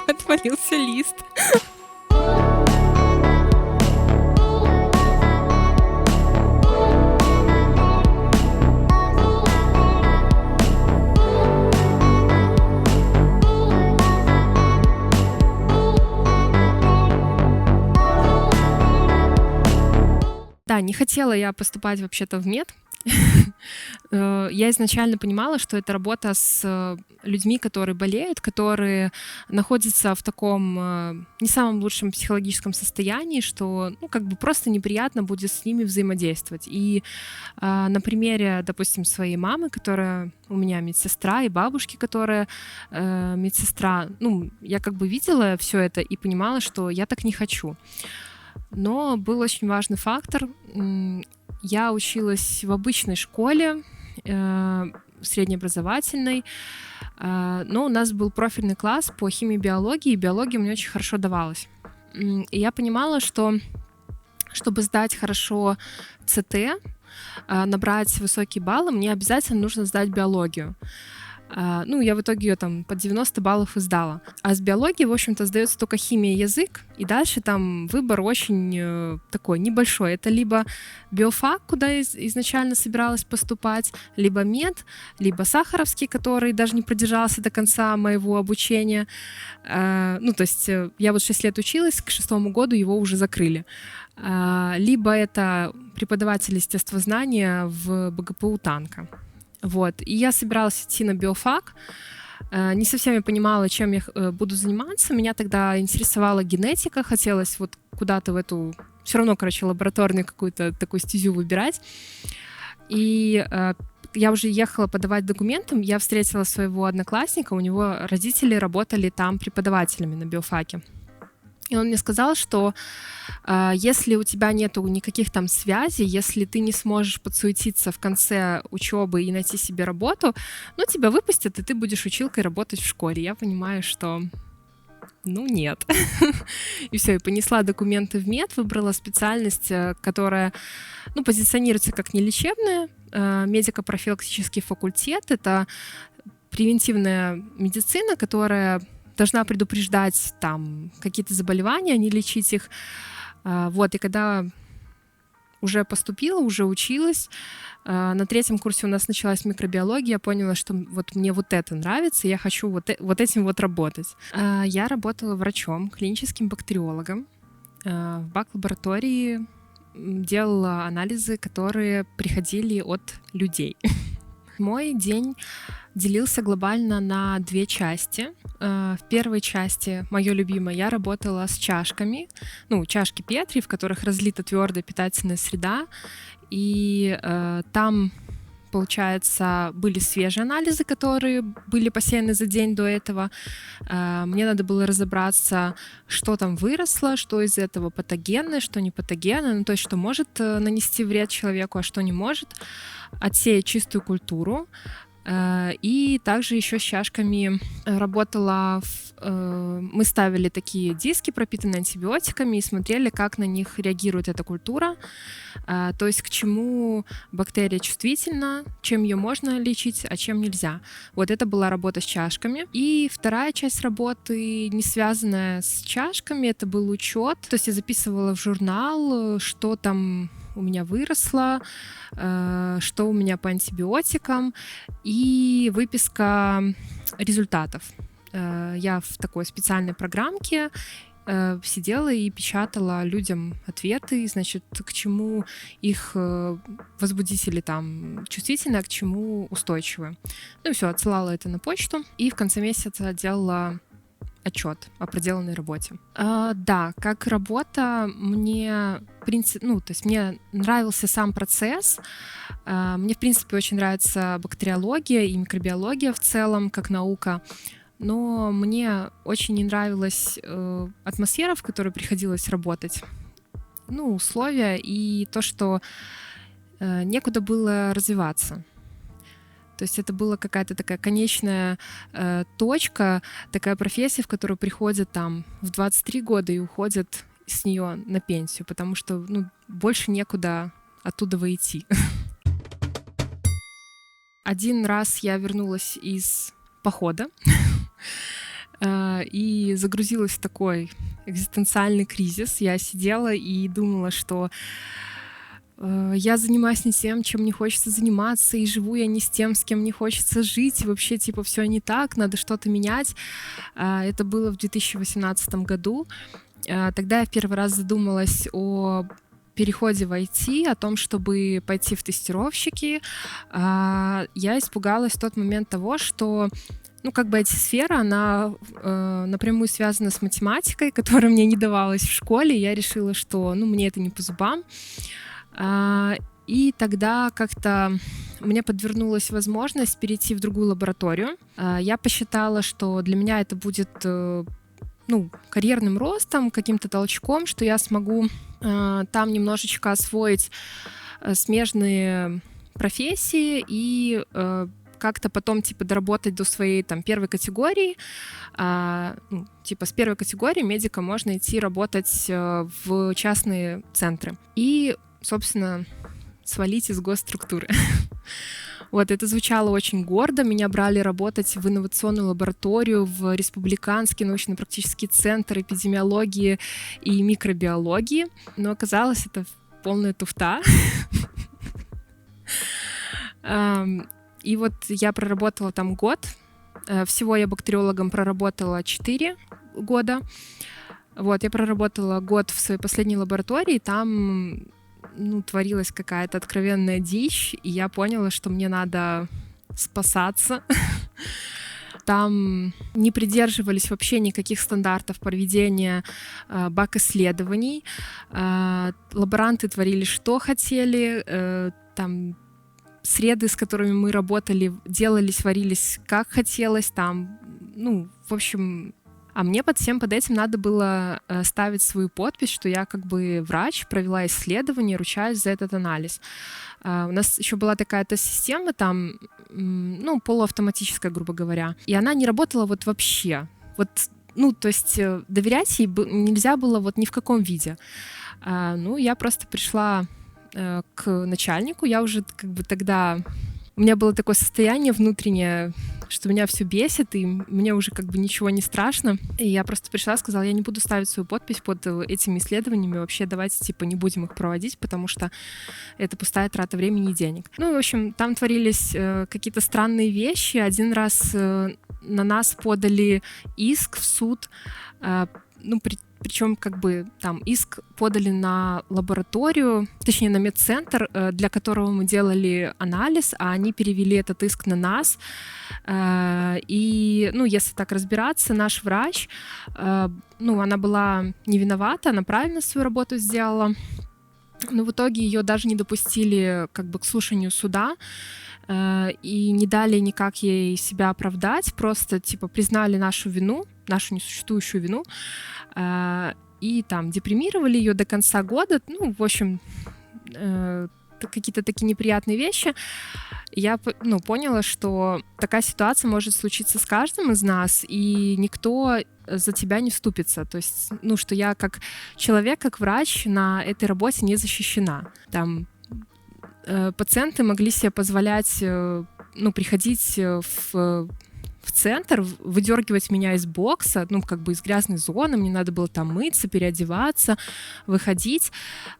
Отвалился лист. Да, не хотела я поступать вообще-то в мед. Я изначально понимала, что это работа с людьми, которые болеют, которые находятся в таком не самом лучшем психологическом состоянии, что, ну, как бы просто неприятно будет с ними взаимодействовать. И на примере, допустим, своей мамы, которая у меня медсестра, и бабушки, которая медсестра, ну, я как бы видела все это и понимала, что я так не хочу. Но был очень важный фактор. Я училась в обычной школе, среднеобразовательной, но у нас был профильный класс по химии и биологии, и биология мне очень хорошо давалась. И я понимала, что чтобы сдать хорошо ЦТ, набрать высокие баллы, мне обязательно нужно сдать биологию. Ну, я в итоге ее там под 90 баллов и сдала. А с биологией, в общем-то, сдается только химия и язык, и дальше там выбор очень такой небольшой. Это либо биофак, куда я изначально собиралась поступать, либо мед, либо Сахаровский, который даже не продержался до конца моего обучения. Ну, то есть я вот 6 лет училась, к 6-му году его уже закрыли. Либо это преподаватель естествознания в БГПУ Танка. Вот. И я собиралась идти на биофак. Не совсем я понимала, чем я буду заниматься. Меня тогда интересовала генетика. Хотелось вот куда-то в эту... Все равно, короче, лабораторную какую-то такую стезю выбирать. И я уже ехала подавать документы. Я встретила своего одноклассника. У него родители работали там преподавателями на биофаке. И он мне сказал, что если у тебя нету никаких там связей, если ты не сможешь подсуетиться в конце учебы и найти себе работу, ну, тебя выпустят, и ты будешь училкой работать в школе. Я понимаю, что ну, нет. И все, и понесла документы в мед, выбрала специальность, которая, ну, позиционируется как нелечебная, медико-профилактический факультет. Это превентивная медицина, которая должна предупреждать там какие-то заболевания, не лечить их. Вот, и когда уже поступила, уже училась, на 3-м курсе у нас началась микробиология, я поняла, что вот мне вот это нравится, я хочу вот этим вот работать. Я работала врачом, клиническим бактериологом. В бак-лаборатории делала анализы, которые приходили от людей. Мой день делился глобально на 2 части. В первой части, моё любимое, я работала с чашками, ну, чашки Петри, в которых разлита твёрдая питательная среда, и там, получается, были свежие анализы, которые были посеяны за день до этого. Мне надо было разобраться, что там выросло, что из этого патогенное, что не патогенное, ну, то есть что может нанести вред человеку, а что не может. Отсеять чистую культуру. И также еще с чашками работала. Мы ставили такие диски, пропитанные антибиотиками, и смотрели, как на них реагирует эта культура. То есть к чему бактерия чувствительна, чем ее можно лечить, а чем нельзя. Вот это была работа с чашками. И вторая часть работы, не связанная с чашками, это был учет. То есть я записывала в журнал, что там у меня выросло, что у меня по антибиотикам, и выписка результатов. Я в такой специальной программке сидела и печатала людям ответы, значит, к чему их возбудители там чувствительны, а к чему устойчивы. Ну и все, отсылала это на почту, и в конце месяца делала отчет о проделанной работе. Да, как работа, мне, то есть мне нравился сам процесс. Мне, в принципе, очень нравится бактериология и микробиология в целом, как наука. Но мне очень не нравилась атмосфера, в которой приходилось работать. Ну, условия и то, что некуда было развиваться. То есть это была какая-то такая конечная точка, такая профессия, в которую приходят там в 23 года и уходят с нее на пенсию, потому что больше некуда оттуда выйти. Один раз я вернулась из похода. и загрузилась в такой экзистенциальный кризис. Я сидела и думала, что я занимаюсь не тем, чем мне хочется заниматься, и живу я не с тем, с кем мне хочется жить, и вообще, типа, все не так, надо что-то менять. Это было в 2018 году. Тогда я в первый раз задумалась о переходе в IT, о том, чтобы пойти в тестировщики. Я испугалась в тот момент того, что IT-сфера, она напрямую связана с математикой, которая мне не давалась в школе. Я решила, что мне это не по зубам. И тогда как-то мне подвернулась возможность перейти в другую лабораторию. Я посчитала, что для меня это будет карьерным ростом, каким-то толчком, что я смогу там немножечко освоить смежные профессии и как-то потом, доработать до своей первой категории. С первой категории медика можно идти работать в частные центры. И, собственно, свалить из госструктуры. Это звучало очень гордо. Меня брали работать в инновационную лабораторию, в Республиканский научно-практический центр эпидемиологии и микробиологии. Но оказалось, это полная туфта. И я проработала там год. Всего я бактериологом проработала 4 года. Я проработала год в своей последней лаборатории. Там творилась какая-то откровенная дичь, и я поняла, что мне надо спасаться. Там не придерживались вообще никаких стандартов проведения бак-исследований. Лаборанты творили, что хотели. Там среды, с которыми мы работали, делались, варились, как хотелось. А мне под этим надо было ставить свою подпись, что я врач, провела исследование, ручаюсь за этот анализ. У нас еще была такая-то система там, полуавтоматическая, грубо говоря, и она не работала вообще. Доверять ей нельзя было ни в каком виде. Я просто пришла к начальнику, я уже тогда... У меня было такое состояние внутреннее, что меня все бесит, и мне уже ничего не страшно. И я просто пришла и сказала, я не буду ставить свою подпись под этими исследованиями, вообще давайте не будем их проводить, потому что это пустая трата времени и денег. В общем, там творились какие-то странные вещи. Один раз на нас подали иск в суд, причем там иск подали на лабораторию, точнее на медцентр, для которого мы делали анализ, а они перевели этот иск на нас. И, если так разбираться, наш врач, она была не виновата, она правильно свою работу сделала, но в итоге ее даже не допустили к слушанию суда и не дали никак ей себя оправдать, просто признали нашу вину, нашу несуществующую вину, и там депримировали ее до конца года. В общем, какие-то такие неприятные вещи. Я поняла, что такая ситуация может случиться с каждым из нас, и никто за тебя не вступится. То есть, что я как человек, как врач на этой работе не защищена. Там пациенты могли себе позволять приходить в центр, выдергивать меня из бокса, из грязной зоны, мне надо было там мыться, переодеваться, выходить,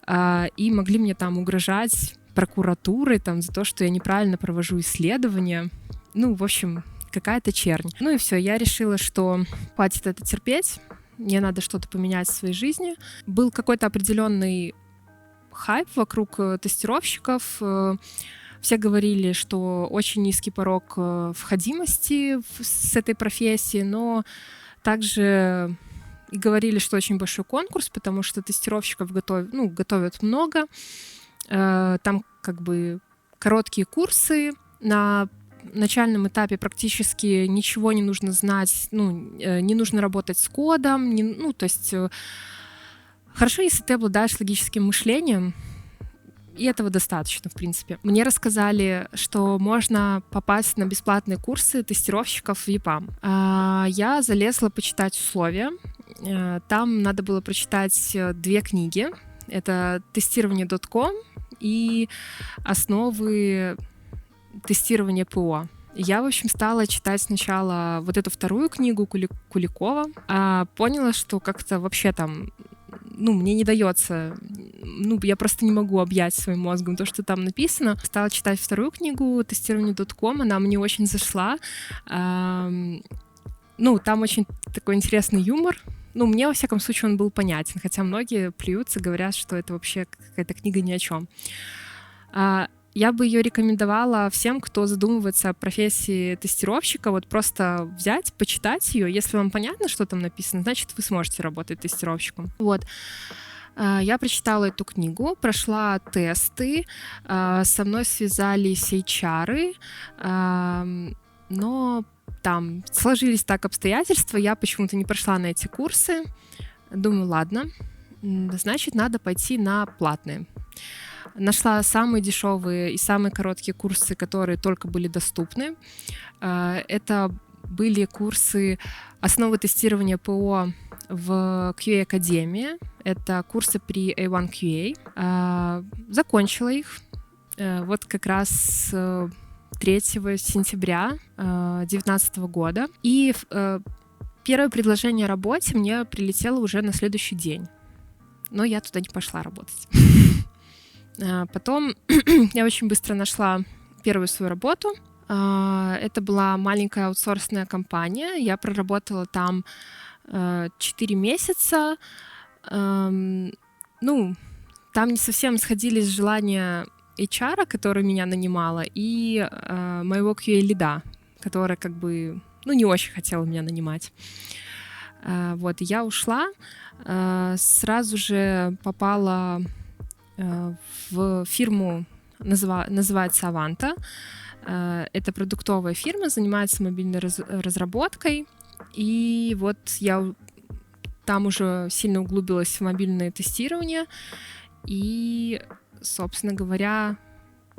и могли мне там угрожать прокуратурой за то, что я неправильно провожу исследования. В общем, какая-то чернь. И все, я решила, что хватит это терпеть, мне надо что-то поменять в своей жизни. Был какой-то определенный хайп вокруг тестировщиков. Все говорили, что очень низкий порог входимости с этой профессии, но также и говорили, что очень большой конкурс, потому что тестировщиков готовят много. Там короткие курсы. На начальном этапе практически ничего не нужно знать, не нужно работать с кодом. Хорошо, если ты обладаешь логическим мышлением, и этого достаточно, в принципе. Мне рассказали, что можно попасть на бесплатные курсы тестировщиков в ЕПАМ. Я залезла почитать условия. Там надо было прочитать 2 книги. Это «Тестирование.com» и «Основы тестирования ПО». Я, в общем, стала читать сначала вот эту вторую книгу Куликова, а поняла, что как-то вообще там, мне не дается, я просто не могу объять своим мозгом то, что там написано. Стала читать вторую книгу «Тестирование.com», она мне очень зашла. Там очень такой интересный юмор. Мне, во всяком случае, он был понятен, хотя многие плюются, говорят, что это вообще какая-то книга ни о чем. Я бы ее рекомендовала всем, кто задумывается о профессии тестировщика, вот просто взять, почитать ее. Если вам понятно, что там написано, значит, вы сможете работать тестировщиком. Вот. Я прочитала эту книгу, прошла тесты, со мной связались HR, но там сложились так обстоятельства, я почему-то не прошла на эти курсы. Думаю, ладно, значит, надо пойти на платные. Нашла самые дешевые и самые короткие курсы, которые только были доступны. Это были курсы «Основы тестирования ПО» в QA-академии. Это курсы при A1 QA. Закончила их вот как раз 3 сентября 2019 года. И первое предложение о работе мне прилетело уже на следующий день. Но я туда не пошла работать. Потом я очень быстро нашла первую свою работу. Это была маленькая аутсорсная компания. Я проработала там 4 месяца. Там не совсем сходились желания HR, который меня нанимала, и моего QA-лида, который не очень хотел меня нанимать. Вот, и я ушла. Сразу же попала в фирму, называется Avanta. Это продуктовая фирма, занимается мобильной разработкой. И вот я там уже сильно углубилась в мобильное тестирование. И, собственно говоря,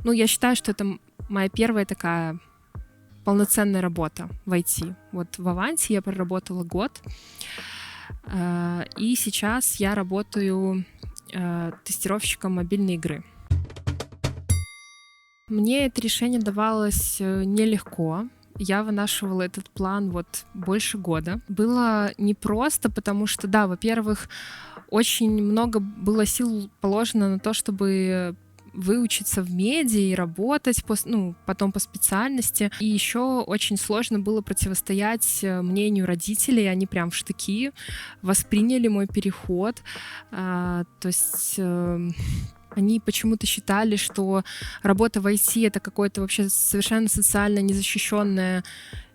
я считаю, что это моя первая такая полноценная работа в IT. Вот в Аванте я проработала год. И сейчас я работаю тестировщиком мобильной игры. Мне это решение давалось нелегко. Я вынашивала этот план больше года. Было непросто, потому что, да, во-первых, очень много было сил положено на то, чтобы выучиться в меди и работать потом по специальности. И еще очень сложно было противостоять мнению родителей. Они прям в штыки восприняли мой переход. То есть они почему-то считали, что работа в IT — это какое-то вообще совершенно социально незащищенное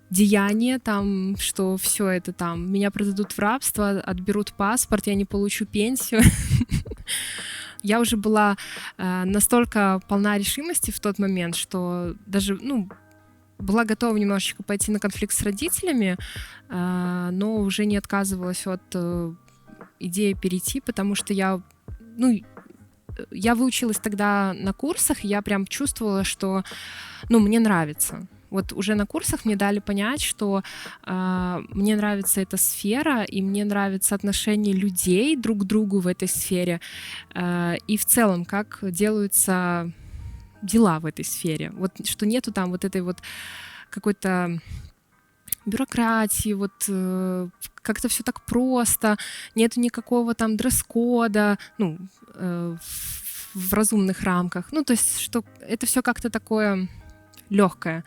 деяние, что все это меня продадут в рабство, отберут паспорт, я не получу пенсию. Я уже была настолько полна решимости в тот момент, что даже, была готова немножечко пойти на конфликт с родителями, но уже не отказывалась от идеи перейти, потому что я выучилась тогда на курсах, и я прям чувствовала, что, мне нравится. Вот уже на курсах мне дали понять, что мне нравится эта сфера, и мне нравится отношение людей друг к другу в этой сфере, и в целом, как делаются дела в этой сфере. Вот что нету там вот этой вот какой-то бюрократии, как-то все так просто, нету никакого там дресс-кода, в разумных рамках. То есть, что это все как-то такое легкое.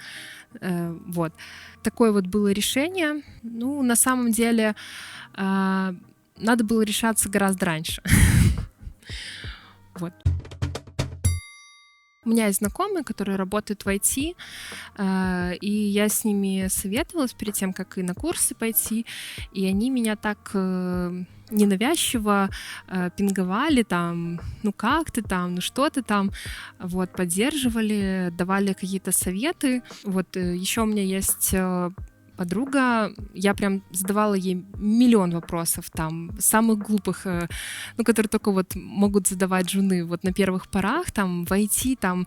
Вот. Такое было решение. На самом деле, надо было решаться гораздо раньше. Вот. У меня есть знакомые, которые работают в IT, и я с ними советовалась перед тем, как и на курсы пойти, и они меня так ненавязчиво пинговали, как ты что ты там, поддерживали, давали какие-то советы. Еще у меня есть подруга, я прям задавала ей миллион вопросов, самых глупых, которые только могут задавать жены на первых порах, в IT, то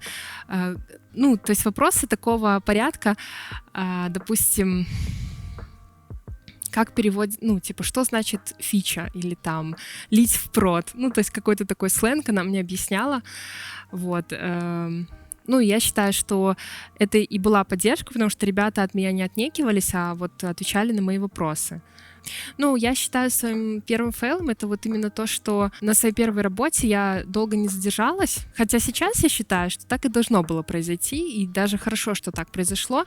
есть вопросы такого порядка, допустим, как переводить, что значит фича или лить в прод, то есть какой-то такой сленг она мне объясняла, Ну, я считаю, что это и была поддержка, потому что ребята от меня не отнекивались, а вот отвечали на мои вопросы. Ну, я считаю своим первым фейлом это вот именно то, что на своей первой работе я долго не задержалась, хотя сейчас я считаю, что так и должно было произойти, и даже хорошо, что так произошло,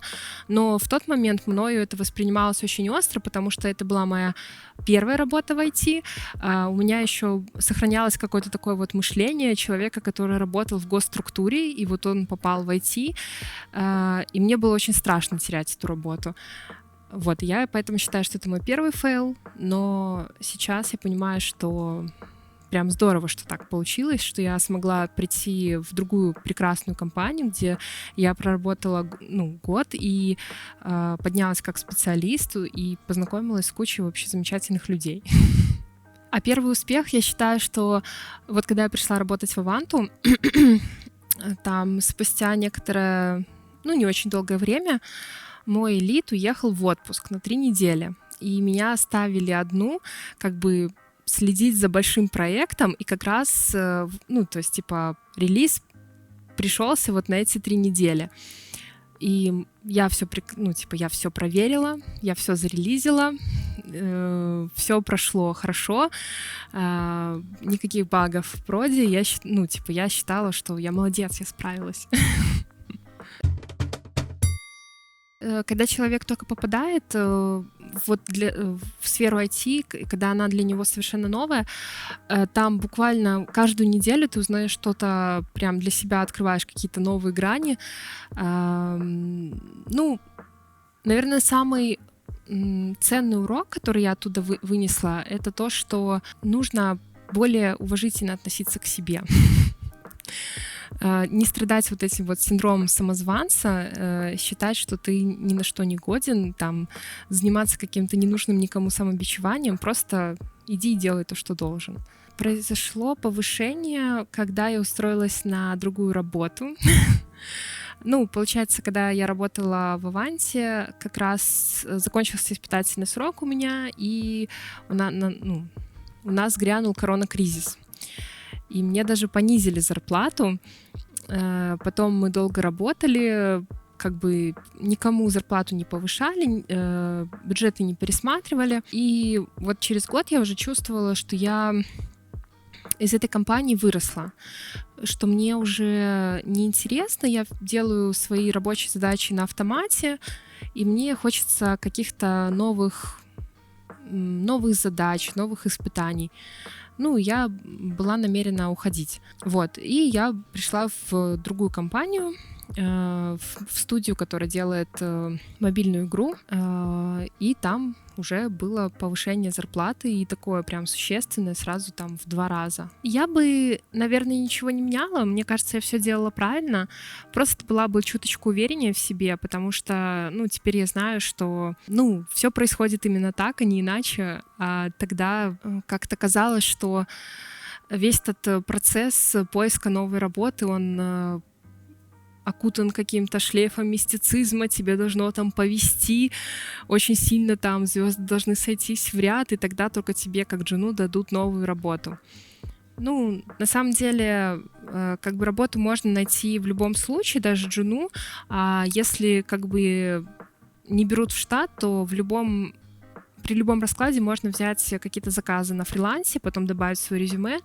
но в тот момент мною это воспринималось очень остро, потому что это была моя первая работа в IT, у меня еще сохранялось какое-то такое вот мышление человека, который работал в госструктуре, и вот он попал в IT, и мне было очень страшно терять эту работу. Вот, я поэтому считаю, что это мой первый фейл, но сейчас я понимаю, что прям здорово, что так получилось, что я смогла прийти в другую прекрасную компанию, где я проработала год и поднялась как специалист и познакомилась с кучей вообще замечательных людей. А первый успех, я считаю, что вот когда я пришла работать в Аванту, там спустя некоторое, не очень долгое время, мой лид уехал в отпуск на 3 недели, и меня оставили одну, как бы следить за большим проектом, и как раз, релиз пришелся вот на эти 3 недели. И я все проверила, я все зарелизила, все прошло хорошо, никаких багов в проде, я считала, что я молодец, я справилась. Когда человек только попадает в сферу IT, когда она для него совершенно новая, там буквально каждую неделю ты узнаешь что-то, прям для себя открываешь какие-то новые грани. Наверное, самый ценный урок, который я оттуда вынесла, это то, что нужно более уважительно относиться к себе. Не страдать вот этим вот синдромом самозванца, считать, что ты ни на что не годен, там, заниматься каким-то ненужным никому самобичеванием, просто иди и делай то, что должен. Произошло повышение, когда я устроилась на другую работу. Получается, когда я работала в Аванте, как раз закончился испытательный срок у меня, и у нас грянул коронакризис. И мне даже понизили зарплату. Потом мы долго работали, как бы никому зарплату не повышали, бюджеты не пересматривали. И вот через год я уже чувствовала, что я из этой компании выросла, что мне уже неинтересно, я делаю свои рабочие задачи на автомате, и мне хочется каких-то новых задач, новых испытаний. Я была намерена уходить. Вот. И я пришла в другую компанию, в студию, которая делает мобильную игру, и там уже было повышение зарплаты, и такое прям существенное, сразу там в 2 раза. Я бы, наверное, ничего не меняла, мне кажется, я все делала правильно, просто была бы чуточку увереннее в себе, потому что, теперь я знаю, что, все происходит именно так, а не иначе, а тогда как-то казалось, что весь этот процесс поиска новой работы, он окутан каким-то шлейфом мистицизма, тебе должно там повести, очень сильно там звезды должны сойтись в ряд, и тогда только тебе, как джуну, дадут новую работу. На самом деле, как бы работу можно найти в любом случае, даже джуну, а если как бы не берут в штат, то при любом раскладе можно взять какие-то заказы на фрилансе, потом добавить в свое резюме,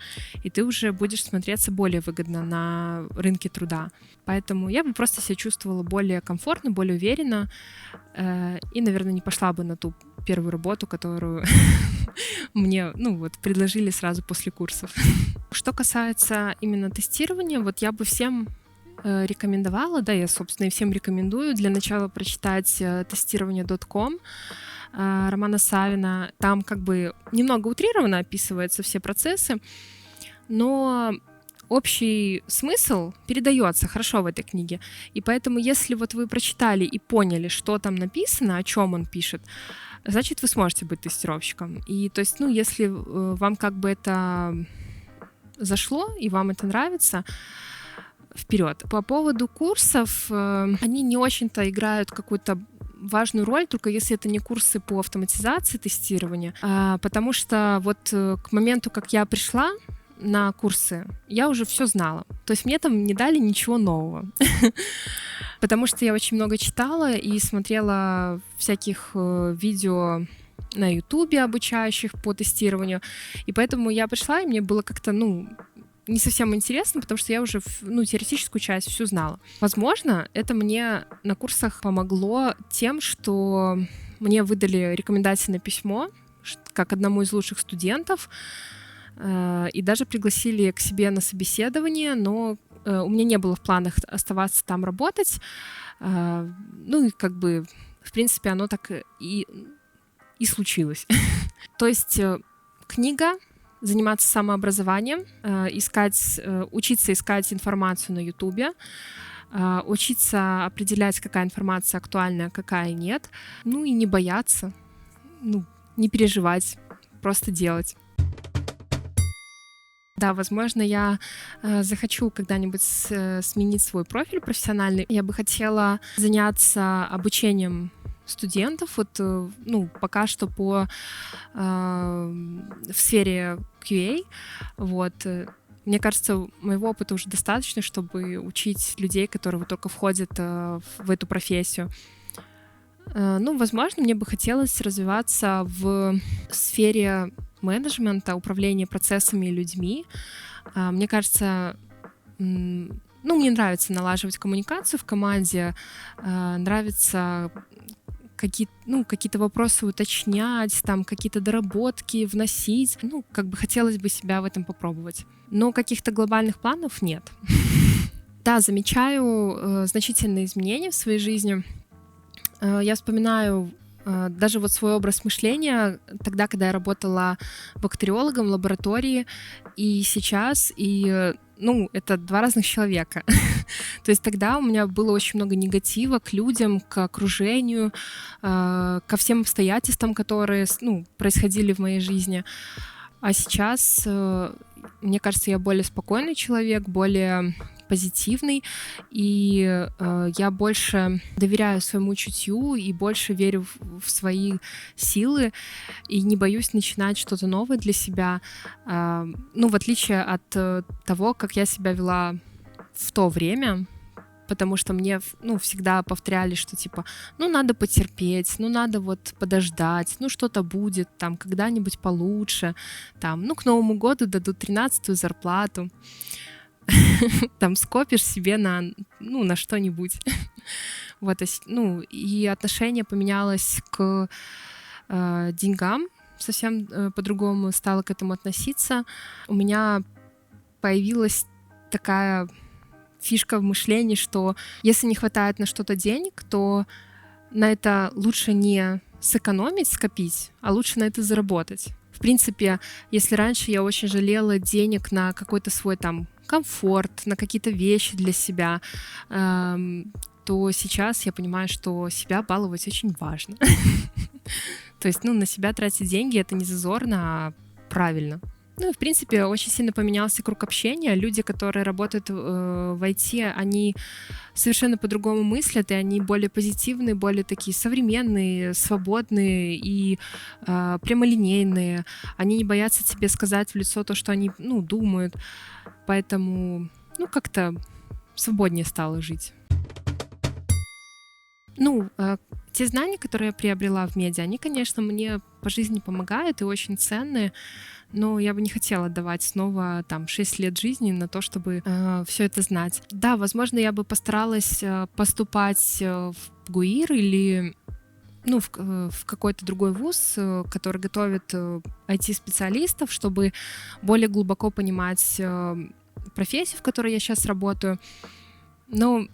и ты уже будешь смотреться более выгодно на рынке труда. Поэтому я бы просто себя чувствовала более комфортно, более уверенно, и, наверное, не пошла бы на ту первую работу, которую мне, предложили сразу после курсов. Что касается именно тестирования, вот я бы всем рекомендовала, да, я, собственно, и всем рекомендую для начала прочитать тестирование.com Романа Савина. Там как бы немного утрированно описываются все процессы, но общий смысл передается хорошо в этой книге. И поэтому, если вот вы прочитали и поняли, что там написано, о чем он пишет, значит, вы сможете быть тестировщиком. И то есть, если вам как бы это зашло и вам это нравится, вперед. По поводу курсов, они не очень-то играют какую-то важную роль, только если это не курсы по автоматизации тестирования, потому что вот к моменту, как я пришла, на курсы, я уже все знала. То есть мне там не дали ничего нового. Потому что я очень много читала и смотрела всяких видео на Ютубе обучающих по тестированию. И поэтому я пришла, и мне было как-то, не совсем интересно, потому что я уже теоретическую часть всю знала. Возможно, это мне на курсах помогло тем, что мне выдали рекомендательное письмо как одному из лучших студентов, и даже пригласили к себе на собеседование, но у меня не было в планах оставаться там работать. И как бы, в принципе, оно так и случилось. То есть книга, заниматься самообразованием, учиться искать информацию на Ютубе, учиться определять, какая информация актуальна, какая нет, и не бояться, не переживать, просто делать. Да, возможно, я захочу когда-нибудь сменить свой профиль профессиональный. Я бы хотела заняться обучением студентов, пока что в сфере QA. Мне кажется, моего опыта уже достаточно, чтобы учить людей, которые только входят в эту профессию. Возможно, мне бы хотелось развиваться в сфере менеджмента, управления процессами и людьми. Мне кажется, мне нравится налаживать коммуникацию в команде, нравится какие-то вопросы уточнять, там какие-то доработки вносить. Хотелось бы себя в этом попробовать. Но каких-то глобальных планов нет. Да, замечаю значительные изменения в своей жизни. Я вспоминаю даже свой образ мышления тогда, когда я работала бактериологом в лаборатории, и сейчас, это два разных человека. То есть тогда у меня было очень много негатива к людям, к окружению, ко всем обстоятельствам, которые, происходили в моей жизни. А сейчас, мне кажется, я более спокойный человек, более позитивный, и я больше доверяю своему чутью и больше верю в свои силы и не боюсь начинать что-то новое для себя, в отличие от того, как я себя вела в то время, потому что мне всегда повторяли, что надо потерпеть, надо подождать, что-то будет, там, когда-нибудь получше, там, к Новому году дадут 13-ю зарплату, там, скопишь себе на что-нибудь. И отношение поменялось к деньгам, совсем по-другому стала к этому относиться. У меня появилась такая фишка в мышлении, что если не хватает на что-то денег, то на это лучше не сэкономить, скопить, а лучше на это заработать. В принципе, если раньше я очень жалела денег на какой-то свой там комфорт, на какие-то вещи для себя, то сейчас я понимаю, что себя баловать очень важно. То есть, на себя тратить деньги — это не зазорно, а правильно. И, в принципе, очень сильно поменялся круг общения. Люди, которые работают в IT, они совершенно по-другому мыслят, и они более позитивные, более такие современные, свободные и прямолинейные. Они не боятся тебе сказать в лицо то, что они, думают. Поэтому, как-то свободнее стало жить. Те знания, которые я приобрела в медиа, они, конечно, мне по жизни помогают и очень ценные, но я бы не хотела давать снова 6 лет жизни на то, чтобы все это знать. Да, возможно, я бы постаралась поступать в ГУИР или в какой-то другой вуз, который готовит IT-специалистов, чтобы более глубоко понимать профессию, в которой я сейчас работаю. Но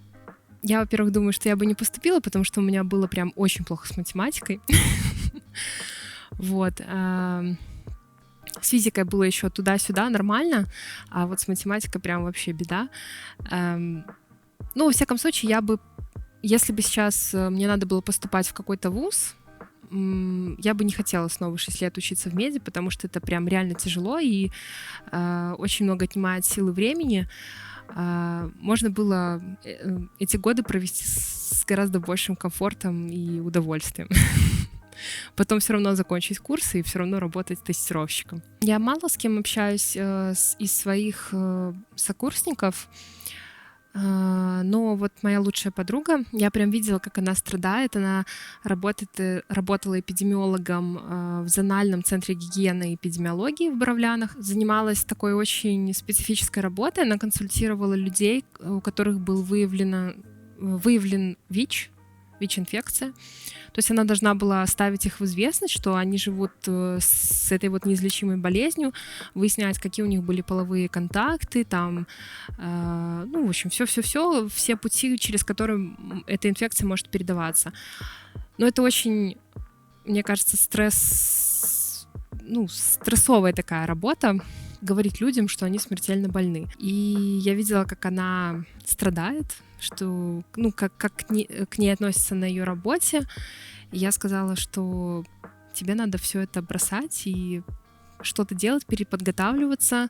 я, во-первых, думаю, что я бы не поступила, потому что у меня было прям очень плохо с математикой. С физикой было еще туда-сюда нормально, а с математикой прям вообще беда. Во всяком случае, если бы сейчас мне надо было поступать в какой-то вуз, я бы не хотела снова 6 лет учиться в меди, потому что это прям реально тяжело и очень много отнимает сил и времени. Можно было эти годы провести с гораздо большим комфортом и удовольствием. потом все равно закончить курсы и все равно работать тестировщиком. Я мало с кем общаюсь из своих сокурсников, но вот моя лучшая подруга, я прям видела, как она страдает. Она работала эпидемиологом в зональном центре гигиены и эпидемиологии в Боровлянах. Занималась такой очень специфической работой. Она консультировала людей, у которых был выявлен ВИЧ-инфекция. То есть она должна была ставить их в известность, что они живут с этой вот неизлечимой болезнью, выяснять, какие у них были половые контакты, там, ну, в общем, все пути, через которые эта инфекция может передаваться. Но это очень, мне кажется, стрессовая такая работа, говорить людям, что они смертельно больны. И я видела, как она страдает, что, ну, как к ней относятся на ее работе. И я сказала, что тебе надо все это бросать и что-то делать, переподготавливаться.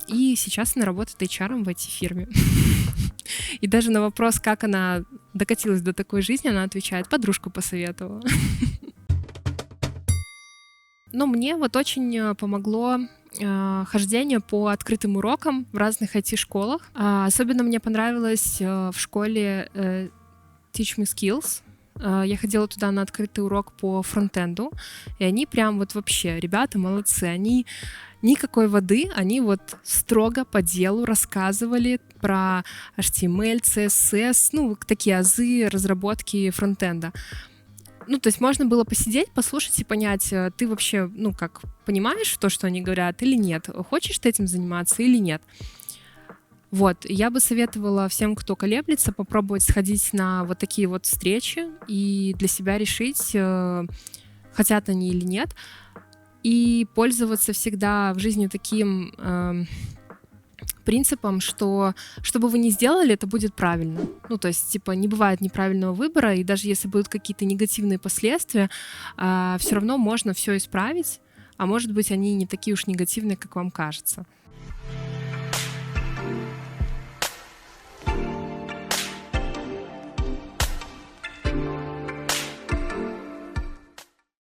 И сейчас она работает HR в IT-фирме. И даже на вопрос, как она докатилась до такой жизни, она отвечает: подружку посоветовала. Но мне вот очень помогло хождение по открытым урокам в разных IT-школах. Особенно мне понравилось в школе Teach Me Skills. Я ходила туда на открытый урок по фронтенду, и они прям вот вообще, ребята молодцы, они никакой воды, они вот строго по делу рассказывали про HTML, CSS, ну, такие азы разработки фронтенда. Ну, то есть можно было посидеть, послушать и понять, ты вообще, ну, как, понимаешь то, что они говорят, или нет? Хочешь ты этим заниматься или нет? Вот, я бы советовала всем, кто колеблется, попробовать сходить на вот такие вот встречи и для себя решить, хотят они или нет, и пользоваться всегда в жизни таким принципом, что бы вы ни сделали, это будет правильно. Ну, то есть, типа, не бывает неправильного выбора, и даже если будут какие-то негативные последствия, все равно можно все исправить, а может быть, они не такие уж негативные, как вам кажется.